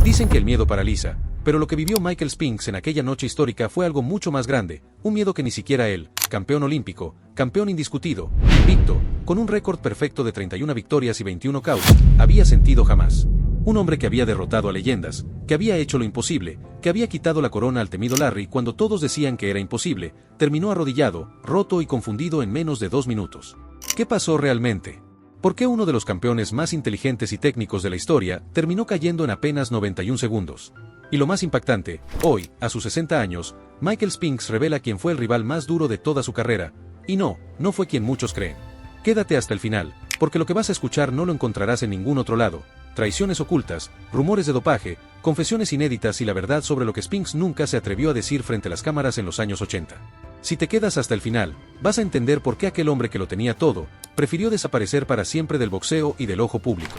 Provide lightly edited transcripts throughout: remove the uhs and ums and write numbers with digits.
Dicen que el miedo paraliza, pero lo que vivió Michael Spinks en aquella noche histórica fue algo mucho más grande, un miedo que ni siquiera él, campeón olímpico, campeón indiscutido, invicto, con un récord perfecto de 31 victorias y 21 KOs, había sentido jamás. Un hombre que había derrotado a leyendas, que había hecho lo imposible, que había quitado la corona al temido Larry cuando todos decían que era imposible, terminó arrodillado, roto y confundido en menos de 2 minutos. ¿Qué pasó realmente? ¿Por qué uno de los campeones más inteligentes y técnicos de la historia terminó cayendo en apenas 91 segundos? Y lo más impactante, hoy, a sus 60 años, Michael Spinks revela quién fue el rival más duro de toda su carrera, y no fue quien muchos creen. Quédate hasta el final, porque lo que vas a escuchar no lo encontrarás en ningún otro lado. Traiciones ocultas, rumores de dopaje, confesiones inéditas y la verdad sobre lo que Spinks nunca se atrevió a decir frente a las cámaras en los años 80. Si te quedas hasta el final, vas a entender por qué aquel hombre que lo tenía todo, prefirió desaparecer para siempre del boxeo y del ojo público.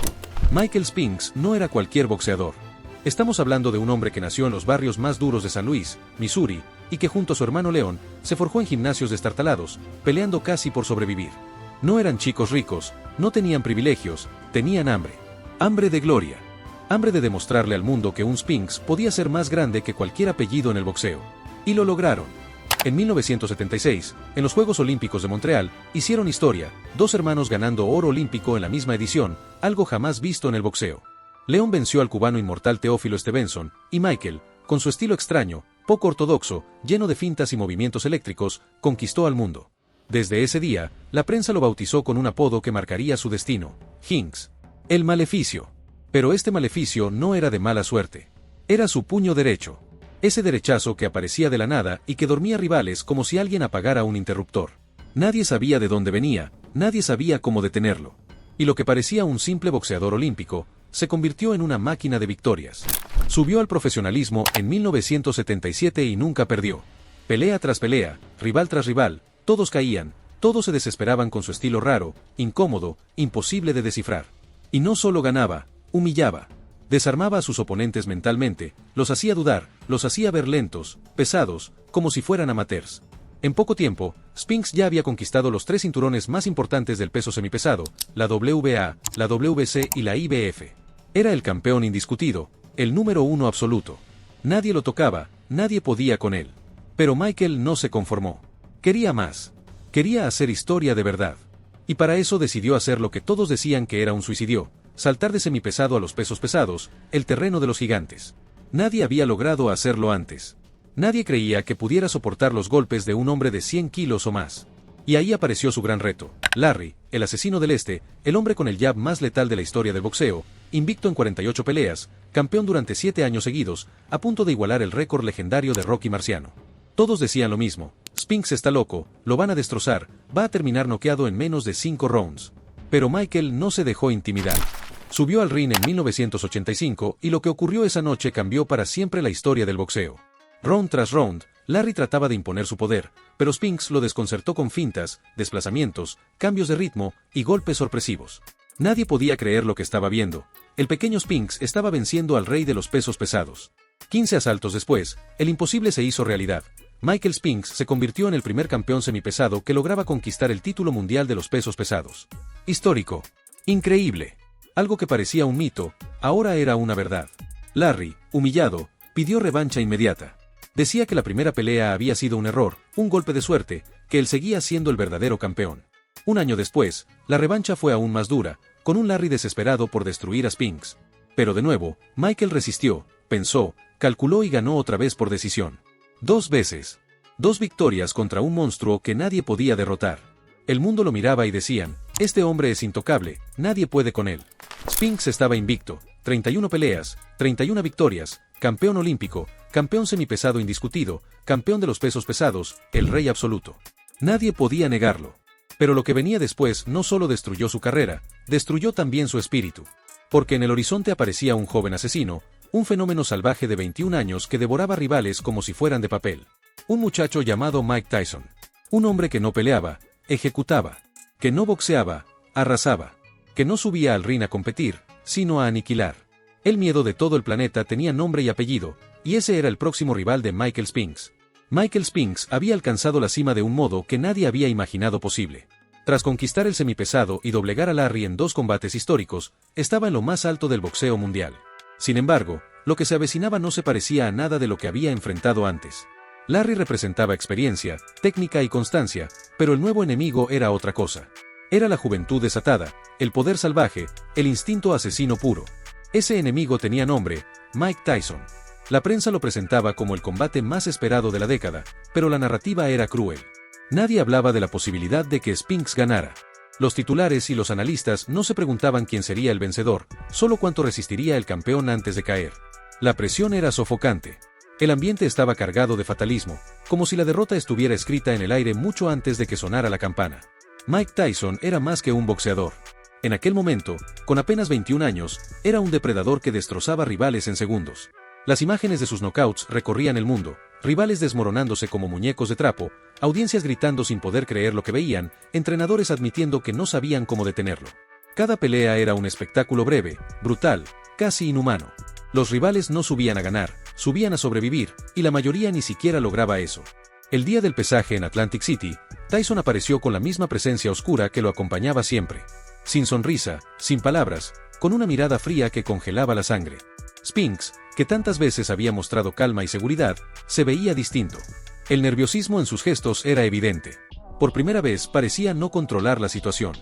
Michael Spinks no era cualquier boxeador. Estamos hablando de un hombre que nació en los barrios más duros de San Luis, Missouri, y que junto a su hermano León, se forjó en gimnasios destartalados, peleando casi por sobrevivir. No eran chicos ricos, no tenían privilegios, tenían hambre. Hambre de gloria. Hambre de demostrarle al mundo que un Spinks podía ser más grande que cualquier apellido en el boxeo. Y lo lograron. En 1976, en los Juegos Olímpicos de Montreal, hicieron historia, 2 hermanos ganando oro olímpico en la misma edición, algo jamás visto en el boxeo. León venció al cubano inmortal Teófilo Stevenson, y Michael, con su estilo extraño, poco ortodoxo, lleno de fintas y movimientos eléctricos, conquistó al mundo. Desde ese día, la prensa lo bautizó con un apodo que marcaría su destino, Hinks. El maleficio. Pero este maleficio no era de mala suerte. Era su puño derecho. Ese derechazo que aparecía de la nada y que dormía rivales como si alguien apagara un interruptor. Nadie sabía de dónde venía, nadie sabía cómo detenerlo. Y lo que parecía un simple boxeador olímpico, se convirtió en una máquina de victorias. Subió al profesionalismo en 1977 y nunca perdió. Pelea tras pelea, rival tras rival, todos caían, todos se desesperaban con su estilo raro, incómodo, imposible de descifrar. Y no solo ganaba, humillaba. Desarmaba a sus oponentes mentalmente, los hacía dudar, los hacía ver lentos, pesados, como si fueran amateurs. En poco tiempo, Spinks ya había conquistado los 3 cinturones más importantes del peso semipesado, la WBA, la WBC y la IBF. Era el campeón indiscutido, el número 1 absoluto. Nadie lo tocaba, nadie podía con él. Pero Michael no se conformó. Quería más. Quería hacer historia de verdad. Y para eso decidió hacer lo que todos decían que era un suicidio, saltar de semipesado a los pesos pesados, el terreno de los gigantes. Nadie había logrado hacerlo antes. Nadie creía que pudiera soportar los golpes de un hombre de 100 kilos o más. Y ahí apareció su gran reto. Larry, el asesino del este, el hombre con el jab más letal de la historia del boxeo, invicto en 48 peleas, campeón durante 7 años seguidos, a punto de igualar el récord legendario de Rocky Marciano. Todos decían lo mismo: Spinks está loco, lo van a destrozar, va a terminar noqueado en menos de 5 rounds. Pero Michael no se dejó intimidar. Subió al ring en 1985 y lo que ocurrió esa noche cambió para siempre la historia del boxeo. Round tras round, Larry trataba de imponer su poder, pero Spinks lo desconcertó con fintas, desplazamientos, cambios de ritmo y golpes sorpresivos. Nadie podía creer lo que estaba viendo. El pequeño Spinks estaba venciendo al rey de los pesos pesados. 15 asaltos después, el imposible se hizo realidad. Michael Spinks se convirtió en el primer campeón semipesado que lograba conquistar el título mundial de los pesos pesados. Histórico. Increíble. Algo que parecía un mito, ahora era una verdad. Larry, humillado, pidió revancha inmediata. Decía que la primera pelea había sido un error, un golpe de suerte, que él seguía siendo el verdadero campeón. Un año después, la revancha fue aún más dura, con un Larry desesperado por destruir a Spinks. Pero de nuevo, Michael resistió, pensó, calculó y ganó otra vez por decisión. 2 veces. 2 victorias contra un monstruo que nadie podía derrotar. El mundo lo miraba y decían: este hombre es intocable, nadie puede con él. Spinks estaba invicto, 31 peleas, 31 victorias, campeón olímpico, campeón semipesado indiscutido, campeón de los pesos pesados, el rey absoluto. Nadie podía negarlo. Pero lo que venía después no solo destruyó su carrera, destruyó también su espíritu. Porque en el horizonte aparecía un joven asesino, un fenómeno salvaje de 21 años que devoraba rivales como si fueran de papel. Un muchacho llamado Mike Tyson. Un hombre que no peleaba, ejecutaba. Que no boxeaba, arrasaba. Que no subía al ring a competir, sino a aniquilar. El miedo de todo el planeta tenía nombre y apellido, y ese era el próximo rival de Michael Spinks. Michael Spinks había alcanzado la cima de un modo que nadie había imaginado posible. Tras conquistar el semipesado y doblegar a Larry en 2 combates históricos, estaba en lo más alto del boxeo mundial. Sin embargo, Lo que se avecinaba no se parecía a nada de lo que había enfrentado antes. Larry representaba experiencia, técnica y constancia, pero el nuevo enemigo era otra cosa. Era la juventud desatada, el poder salvaje, el instinto asesino puro. Ese enemigo tenía nombre, Mike Tyson. La prensa lo presentaba como el combate más esperado de la década, pero la narrativa era cruel. Nadie hablaba de la posibilidad de que Spinks ganara. Los titulares y los analistas no se preguntaban quién sería el vencedor, solo cuánto resistiría el campeón antes de caer. La presión era sofocante. El ambiente estaba cargado de fatalismo, como si la derrota estuviera escrita en el aire mucho antes de que sonara la campana. Mike Tyson era más que un boxeador. En aquel momento, con apenas 21 años, era un depredador que destrozaba rivales en segundos. Las imágenes de sus knockouts recorrían el mundo, rivales desmoronándose como muñecos de trapo, audiencias gritando sin poder creer lo que veían, entrenadores admitiendo que no sabían cómo detenerlo. Cada pelea era un espectáculo breve, brutal, casi inhumano. Los rivales no subían a ganar, subían a sobrevivir, y la mayoría ni siquiera lograba eso. El día del pesaje en Atlantic City, Tyson apareció con la misma presencia oscura que lo acompañaba siempre. Sin sonrisa, sin palabras, con una mirada fría que congelaba la sangre. Spinks, que tantas veces había mostrado calma y seguridad, se veía distinto. El nerviosismo en sus gestos era evidente. Por primera vez parecía no controlar la situación.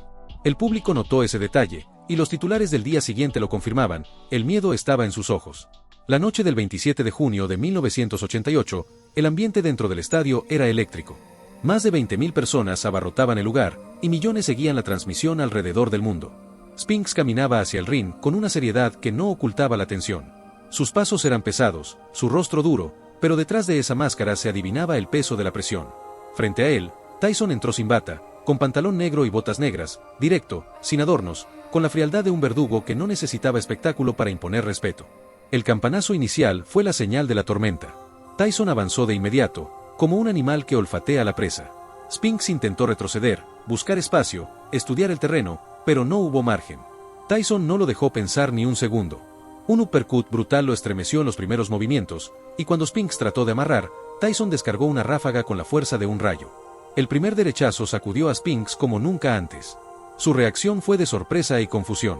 El público notó ese detalle, y los titulares del día siguiente lo confirmaban, el miedo estaba en sus ojos. La noche del 27 de junio de 1988, el ambiente dentro del estadio era eléctrico. Más de 20.000 personas abarrotaban el lugar, y millones seguían la transmisión alrededor del mundo. Spinks caminaba hacia el ring con una seriedad que no ocultaba la tensión. Sus pasos eran pesados, su rostro duro, pero detrás de esa máscara se adivinaba el peso de la presión. Frente a él, Tyson entró sin bata, con pantalón negro y botas negras, directo, sin adornos, con la frialdad de un verdugo que no necesitaba espectáculo para imponer respeto. El campanazo inicial fue la señal de la tormenta. Tyson avanzó de inmediato, como un animal que olfatea a la presa. Spinks intentó retroceder, buscar espacio, estudiar el terreno, pero no hubo margen. Tyson no lo dejó pensar ni un segundo. Un uppercut brutal lo estremeció en los primeros movimientos, y cuando Spinks trató de amarrar, Tyson descargó una ráfaga con la fuerza de un rayo. El primer derechazo sacudió a Spinks como nunca antes. Su reacción fue de sorpresa y confusión.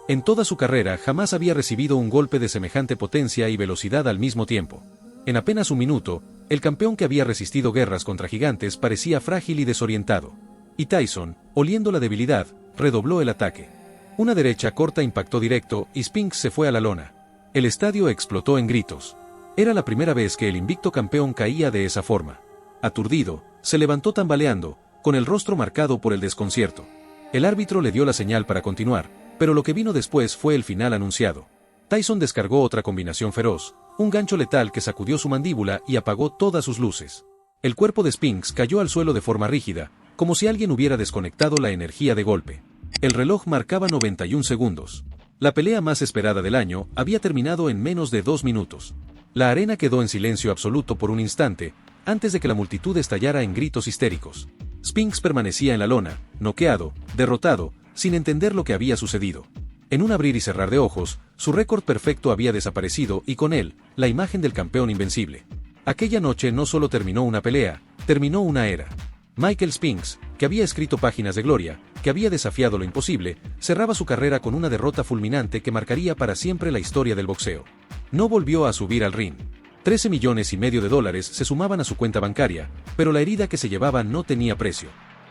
En toda su carrera jamás había recibido un golpe de semejante potencia y velocidad al mismo tiempo. En apenas un minuto, el campeón que había resistido guerras contra gigantes parecía frágil y desorientado. Y Tyson, oliendo la debilidad, redobló el ataque. Una derecha corta impactó directo y Spinks se fue a la lona. El estadio explotó en gritos. Era la primera vez que el invicto campeón caía de esa forma. Aturdido, se levantó tambaleando, con el rostro marcado por el desconcierto. El árbitro le dio la señal para continuar, pero lo que vino después fue el final anunciado. Tyson descargó otra combinación feroz, un gancho letal que sacudió su mandíbula y apagó todas sus luces. El cuerpo de Spinks cayó al suelo de forma rígida, como si alguien hubiera desconectado la energía de golpe. El reloj marcaba 91 segundos. La pelea más esperada del año había terminado en menos de 2 minutos. La arena quedó en silencio absoluto por un instante, antes de que la multitud estallara en gritos histéricos. Spinks permanecía en la lona, noqueado, derrotado, sin entender lo que había sucedido. En un abrir y cerrar de ojos, su récord perfecto había desaparecido y con él, la imagen del campeón invencible. Aquella noche no solo terminó una pelea, terminó una era. Michael Spinks, que había escrito páginas de gloria, que había desafiado lo imposible, cerraba su carrera con una derrota fulminante que marcaría para siempre la historia del boxeo. No volvió a subir al ring. 13,5 millones se sumaban a su cuenta bancaria, pero la herida que se llevaba no tenía precio.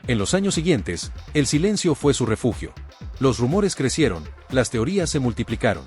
En los años siguientes, el silencio fue su refugio. Los rumores crecieron, las teorías se multiplicaron.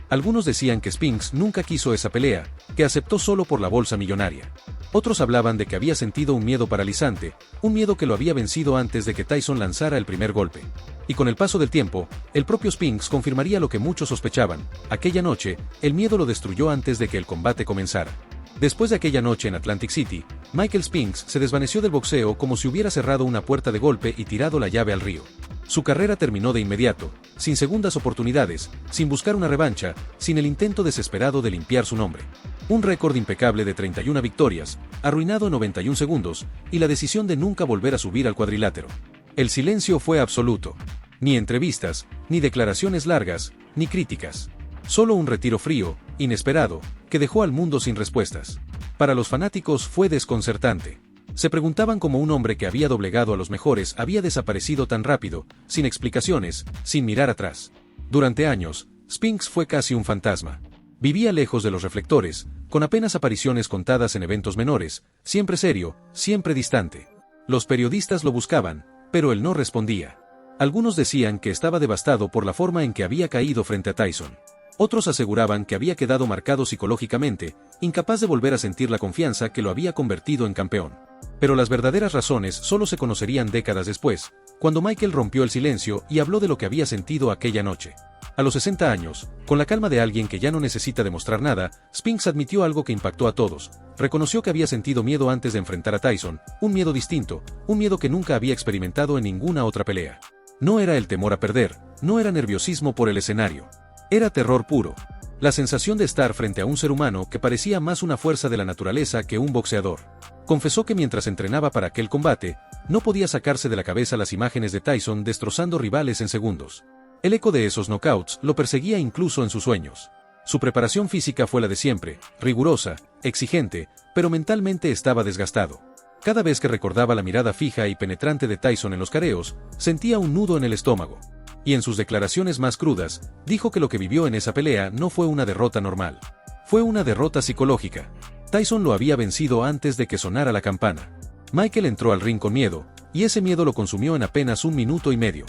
Algunos decían que Spinks nunca quiso esa pelea, que aceptó solo por la bolsa millonaria. Otros hablaban de que había sentido un miedo paralizante, un miedo que lo había vencido antes de que Tyson lanzara el primer golpe. Y con el paso del tiempo, el propio Spinks confirmaría lo que muchos sospechaban. Aquella noche, el miedo lo destruyó antes de que el combate comenzara. Después de aquella noche en Atlantic City, Michael Spinks se desvaneció del boxeo como si hubiera cerrado una puerta de golpe y tirado la llave al río. Su carrera terminó de inmediato, sin segundas oportunidades, sin buscar una revancha, sin el intento desesperado de limpiar su nombre. Un récord impecable de 31 victorias, arruinado en 91 segundos, y la decisión de nunca volver a subir al cuadrilátero. El silencio fue absoluto. Ni entrevistas, ni declaraciones largas, ni críticas. Solo un retiro frío, inesperado, que dejó al mundo sin respuestas. Para los fanáticos fue desconcertante. Se preguntaban cómo un hombre que había doblegado a los mejores había desaparecido tan rápido, sin explicaciones, sin mirar atrás. Durante años, Spinks fue casi un fantasma. Vivía lejos de los reflectores, con apenas apariciones contadas en eventos menores, siempre serio, siempre distante. Los periodistas lo buscaban, pero él no respondía. Algunos decían que estaba devastado por la forma en que había caído frente a Tyson. Otros aseguraban que había quedado marcado psicológicamente, incapaz de volver a sentir la confianza que lo había convertido en campeón. Pero las verdaderas razones solo se conocerían décadas después, cuando Michael rompió el silencio y habló de lo que había sentido aquella noche. A los 60 años, con la calma de alguien que ya no necesita demostrar nada, Spinks admitió algo que impactó a todos. Reconoció que había sentido miedo antes de enfrentar a Tyson, un miedo distinto, un miedo que nunca había experimentado en ninguna otra pelea. No era el temor a perder, no era nerviosismo por el escenario. Era terror puro. La sensación de estar frente a un ser humano que parecía más una fuerza de la naturaleza que un boxeador. Confesó que mientras entrenaba para aquel combate, no podía sacarse de la cabeza las imágenes de Tyson destrozando rivales en segundos. El eco de esos knockouts lo perseguía incluso en sus sueños. Su preparación física fue la de siempre, rigurosa, exigente, pero mentalmente estaba desgastado. Cada vez que recordaba la mirada fija y penetrante de Tyson en los careos, sentía un nudo en el estómago. Y en sus declaraciones más crudas, dijo que lo que vivió en esa pelea no fue una derrota normal. Fue una derrota psicológica. Tyson lo había vencido antes de que sonara la campana. Michael entró al ring con miedo, y ese miedo lo consumió en apenas 1 minuto y medio.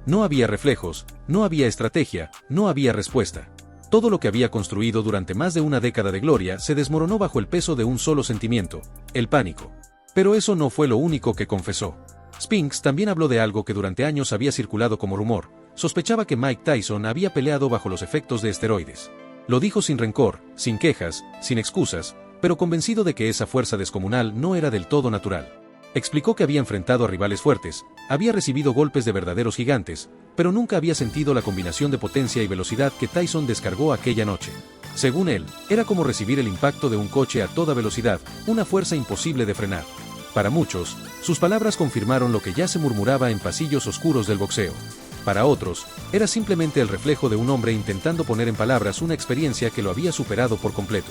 No había reflejos, no había estrategia, no había respuesta. Todo lo que había construido durante más de una década de gloria se desmoronó bajo el peso de un solo sentimiento, el pánico. Pero eso no fue lo único que confesó. Spinks también habló de algo que durante años había circulado como rumor. Sospechaba que Mike Tyson había peleado bajo los efectos de esteroides. Lo dijo sin rencor, sin quejas, sin excusas, pero convencido de que esa fuerza descomunal no era del todo natural. Explicó que había enfrentado a rivales fuertes, había recibido golpes de verdaderos gigantes, pero nunca había sentido la combinación de potencia y velocidad que Tyson descargó aquella noche. Según él, era como recibir el impacto de un coche a toda velocidad, una fuerza imposible de frenar. Para muchos, sus palabras confirmaron lo que ya se murmuraba en pasillos oscuros del boxeo. Para otros, era simplemente el reflejo de un hombre intentando poner en palabras una experiencia que lo había superado por completo.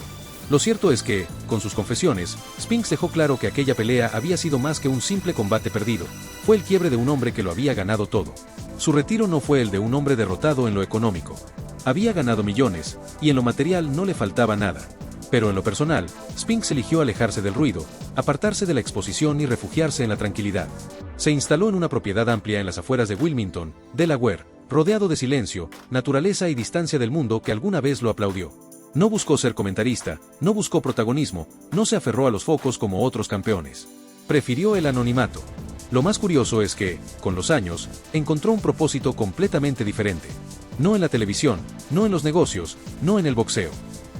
Lo cierto es que, con sus confesiones, Spinks dejó claro que aquella pelea había sido más que un simple combate perdido. Fue el quiebre de un hombre que lo había ganado todo. Su retiro no fue el de un hombre derrotado en lo económico. Había ganado millones, y en lo material no le faltaba nada. Pero en lo personal, Spinks eligió alejarse del ruido, apartarse de la exposición y refugiarse en la tranquilidad. Se instaló en una propiedad amplia en las afueras de Wilmington, Delaware, rodeado de silencio, naturaleza y distancia del mundo que alguna vez lo aplaudió. No buscó ser comentarista, no buscó protagonismo, no se aferró a los focos como otros campeones. Prefirió el anonimato. Lo más curioso es que, con los años, encontró un propósito completamente diferente. No en la televisión, no en los negocios, no en el boxeo.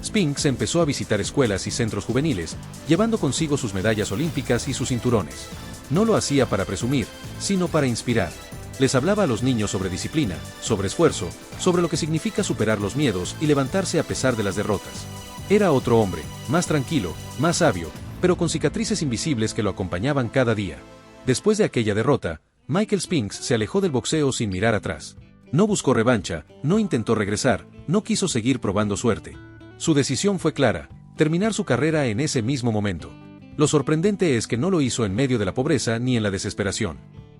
Spinks empezó a visitar escuelas y centros juveniles, llevando consigo sus medallas olímpicas y sus cinturones. No lo hacía para presumir, sino para inspirar. Les hablaba a los niños sobre disciplina, sobre esfuerzo, sobre lo que significa superar los miedos y levantarse a pesar de las derrotas. Era otro hombre, más tranquilo, más sabio, pero con cicatrices invisibles que lo acompañaban cada día. Después de aquella derrota, Michael Spinks se alejó del boxeo sin mirar atrás. No buscó revancha, no intentó regresar, no quiso seguir probando suerte. Su decisión fue clara, terminar su carrera en ese mismo momento. Lo sorprendente es que no lo hizo en medio de la pobreza ni en la desesperación.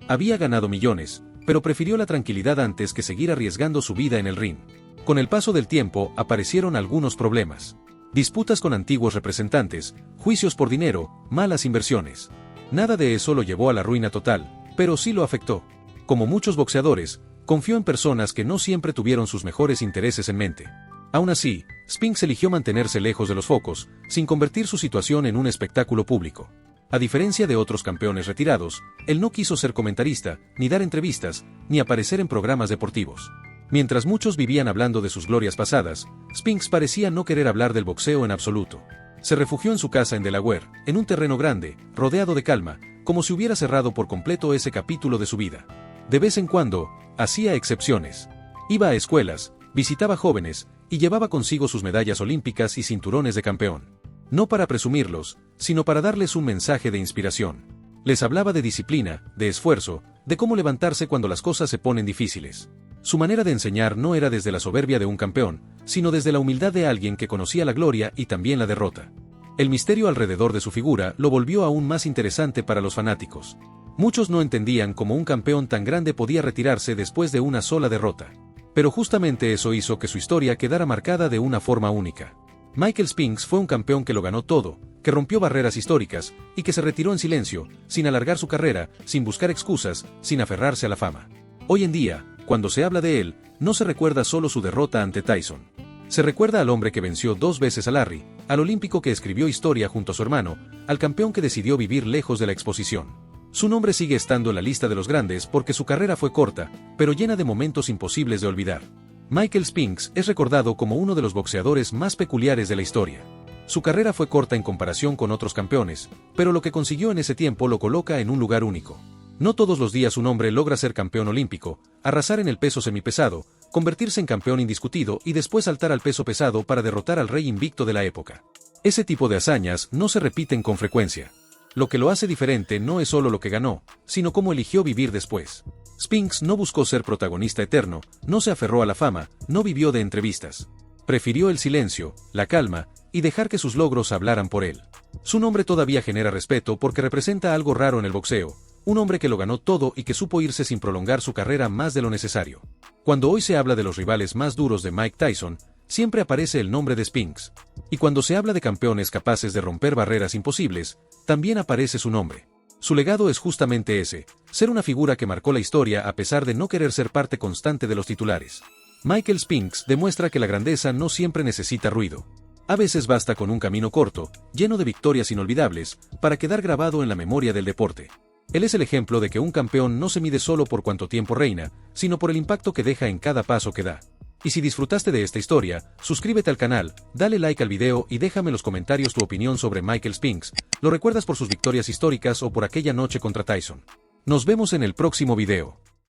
Había ganado millones, pero prefirió la tranquilidad antes que seguir arriesgando su vida en el ring. Con el paso del tiempo aparecieron algunos problemas. Disputas con antiguos representantes, juicios por dinero, malas inversiones. Nada de eso lo llevó a la ruina total, pero sí lo afectó. Como muchos boxeadores, confió en personas que no siempre tuvieron sus mejores intereses en mente. Aún así, Spinks eligió mantenerse lejos de los focos, sin convertir su situación en un espectáculo público. A diferencia de otros campeones retirados, él no quiso ser comentarista, ni dar entrevistas, ni aparecer en programas deportivos. Mientras muchos vivían hablando de sus glorias pasadas, Spinks parecía no querer hablar del boxeo en absoluto. Se refugió en su casa en Delaware, en un terreno grande, rodeado de calma, como si hubiera cerrado por completo ese capítulo de su vida. De vez en cuando, hacía excepciones. Iba a escuelas, visitaba jóvenes, y llevaba consigo sus medallas olímpicas y cinturones de campeón. No para presumirlos, sino para darles un mensaje de inspiración. Les hablaba de disciplina, de esfuerzo, de cómo levantarse cuando las cosas se ponen difíciles. Su manera de enseñar no era desde la soberbia de un campeón, sino desde la humildad de alguien que conocía la gloria y también la derrota. El misterio alrededor de su figura lo volvió aún más interesante para los fanáticos. Muchos no entendían cómo un campeón tan grande podía retirarse después de una sola derrota. Pero justamente eso hizo que su historia quedara marcada de una forma única. Michael Spinks fue un campeón que lo ganó todo, que rompió barreras históricas, y que se retiró en silencio, sin alargar su carrera, sin buscar excusas, sin aferrarse a la fama. Hoy en día, cuando se habla de él, no se recuerda solo su derrota ante Tyson. Se recuerda al hombre que venció 2 veces a Larry, al olímpico que escribió historia junto a su hermano, al campeón que decidió vivir lejos de la exposición. Su nombre sigue estando en la lista de los grandes porque su carrera fue corta, pero llena de momentos imposibles de olvidar. Michael Spinks es recordado como uno de los boxeadores más peculiares de la historia. Su carrera fue corta en comparación con otros campeones, pero lo que consiguió en ese tiempo lo coloca en un lugar único. No todos los días un hombre logra ser campeón olímpico, arrasar en el peso semipesado, convertirse en campeón indiscutido y después saltar al peso pesado para derrotar al rey invicto de la época. Ese tipo de hazañas no se repiten con frecuencia. Lo que lo hace diferente no es solo lo que ganó, sino cómo eligió vivir después. Spinks no buscó ser protagonista eterno, no se aferró a la fama, no vivió de entrevistas. Prefirió el silencio, la calma, y dejar que sus logros hablaran por él. Su nombre todavía genera respeto porque representa algo raro en el boxeo, un hombre que lo ganó todo y que supo irse sin prolongar su carrera más de lo necesario. Cuando hoy se habla de los rivales más duros de Mike Tyson, siempre aparece el nombre de Spinks. Y cuando se habla de campeones capaces de romper barreras imposibles, también aparece su nombre. Su legado es justamente ese, ser una figura que marcó la historia a pesar de no querer ser parte constante de los titulares. Michael Spinks demuestra que la grandeza no siempre necesita ruido. A veces basta con un camino corto, lleno de victorias inolvidables, para quedar grabado en la memoria del deporte. Él es el ejemplo de que un campeón no se mide solo por cuánto tiempo reina, sino por el impacto que deja en cada paso que da. Y si disfrutaste de esta historia, suscríbete al canal, dale like al video y déjame en los comentarios tu opinión sobre Michael Spinks. ¿Lo recuerdas por sus victorias históricas o por aquella noche contra Tyson? Nos vemos en el próximo video.